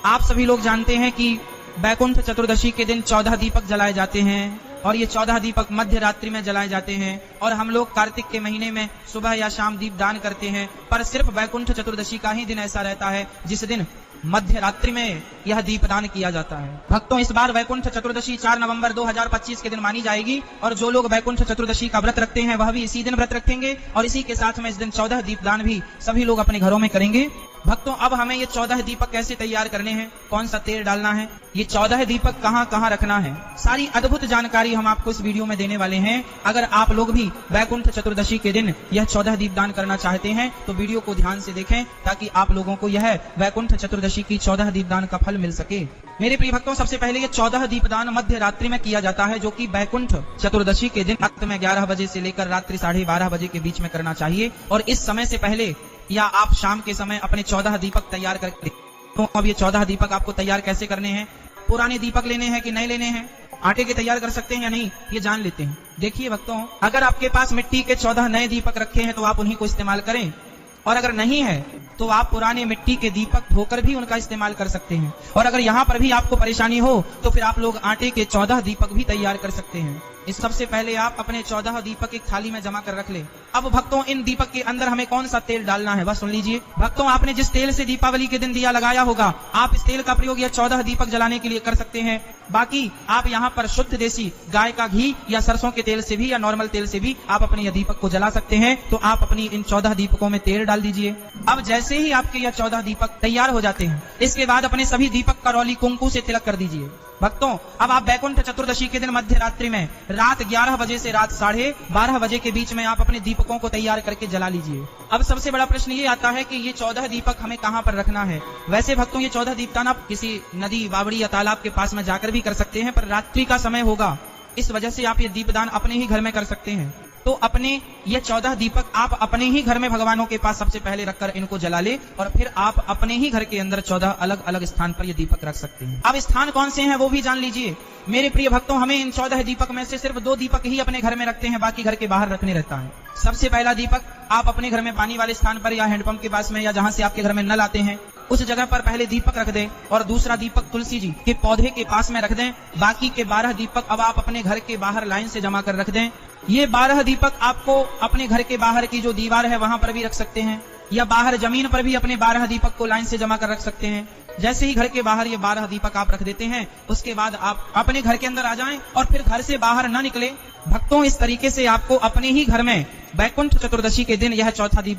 आप सभी लोग जानते हैं कि बैकुंठ चतुर्दशी के दिन 14 दीपक जलाए जाते हैं और ये 14 दीपक मध्य रात्रि में जलाए जाते हैं और हम लोग कार्तिक के महीने में सुबह या शाम दीप दान करते हैं। पर सिर्फ बैकुंठ चतुर्दशी का ही दिन ऐसा रहता है जिस दिन मध्य रात्रि में यह दीपदान किया जाता है। भक्तों, इस बार बैकुंठ चतुर्दशी 4 नवंबर 2025 के दिन मानी जाएगी और जो लोग बैकुंठ चतुर्दशी का व्रत रखते हैं वह भी इसी दिन व्रत रखेंगे और इसी के साथ में इस दिन 14 दीपदान भी सभी लोग अपने घरों में करेंगे। भक्तों, अब हमें ये 14 दीपक कैसे तैयार करने हैं, कौन सा तेल डालना है, ये 14 दीपक कहां कहां रखना है, सारी अद्भुत जानकारी हम आपको इस वीडियो में देने वाले हैं। अगर आप लोग भी बैकुंठ चतुर्दशी के दिन यह 14 दीपदान करना चाहते हैं तो वीडियो को ध्यान से देखें ताकि आप लोगों को यह बैकुंठ चतुर्दशी की 14 दीपदान का फल मिल सके। मेरे प्रिय भक्तों, सबसे पहले ये 14 दीपदान मध्य रात्रि में किया जाता है जो कि बैकुंठ चतुर्दशी के दिन रात में 11 बजे से लेकर रात्रि 12:30 बजे के बीच में करना चाहिए और इस समय से पहले या आप शाम के समय अपने 14 दीपक तैयार करके। तो अब ये 14 दीपक आपको तैयार कैसे करने हैं, पुराने दीपक लेने हैं कि नए लेने हैं, आटे के तैयार कर सकते हैं या नहीं, ये जान लेते हैं। देखिए भक्तों, अगर आपके पास मिट्टी के 14 नए दीपक रखे हैं तो आप उन्हीं को इस्तेमाल करें और अगर नहीं है तो आप पुराने मिट्टी के दीपक धोकर भी उनका इस्तेमाल कर सकते हैं और अगर यहाँ पर भी आपको परेशानी हो तो फिर आप लोग आटे के 14 दीपक भी तैयार कर सकते हैं। इस सबसे पहले आप अपने 14 दीपक एक थाली में जमा कर रख ले। अब भक्तों, इन दीपक के अंदर हमें कौन सा तेल डालना है वह सुन लीजिए। भक्तों, आपने जिस तेल से दीपावली के दिन दिया लगाया होगा आप इस तेल का प्रयोग यह 14 दीपक जलाने के लिए कर सकते हैं। बाकी आप यहाँ पर शुद्ध देसी गाय का घी या सरसों के तेल से भी या नॉर्मल तेल से भी आप अपने यह दीपक को जला सकते हैं। तो आप अपनी इन 14 दीपकों में तेल डाल दीजिए। अब जैसे ही आपके यह 14 दीपक तैयार हो जाते हैं इसके बाद अपने सभी दीपक का रौली कुंकू से तिलक कर दीजिए। भक्तों, अब आप बैकुंठ चतुर्दशी के दिन मध्य रात्रि में रात 11 बजे से रात 12:30 बजे के बीच में आप अपने दीपकों को तैयार करके जला लीजिए। अब सबसे बड़ा प्रश्न ये आता है कि ये 14 दीपक हमें कहां पर रखना है। वैसे भक्तों, ये 14 दीपदान आप किसी नदी, बावड़ी या तालाब के पास में जाकर भी कर सकते हैं, पर रात्रि का समय होगा, इस वजह से आप ये दीपदान अपने ही घर में कर सकते हैं। तो अपने ये 14 दीपक आप अपने ही घर में भगवानों के पास सबसे पहले रखकर इनको जला ले और फिर आप अपने ही घर के अंदर 14 अलग अलग स्थान पर ये दीपक रख सकते हैं। अब स्थान कौन से हैं वो भी जान लीजिए। मेरे प्रिय भक्तों, हमें इन 14 दीपक में से सिर्फ 2 दीपक ही अपने घर में रखते हैं, बाकी घर के बाहर रखने रहता है। सबसे पहला दीपक आप अपने घर में पानी वाले स्थान पर या हैंडपंप के पास में या जहां से आपके घर में नल आते हैं उस जगह पर पहले दीपक रख दें और दूसरा दीपक तुलसी जी के पौधे के पास में रख दें। बाकी के 12 दीपक अब आप अपने घर के बाहर लाइन से जमा कर रख दें। ये 12 दीपक आपको अपने घर के बाहर की जो दीवार है वहां पर भी रख सकते हैं या बाहर जमीन पर भी अपने 12 दीपक को लाइन से जमा कर रख सकते हैं। जैसे ही घर के बाहर ये 12 दीपक आप रख देते हैं उसके बाद आप अपने घर के अंदर आ जाएं और फिर घर से बाहर न निकले। भक्तों, इस तरीके से आपको अपने ही घर में बैकुंठ चतुर्दशी के दिन यह 14 दीप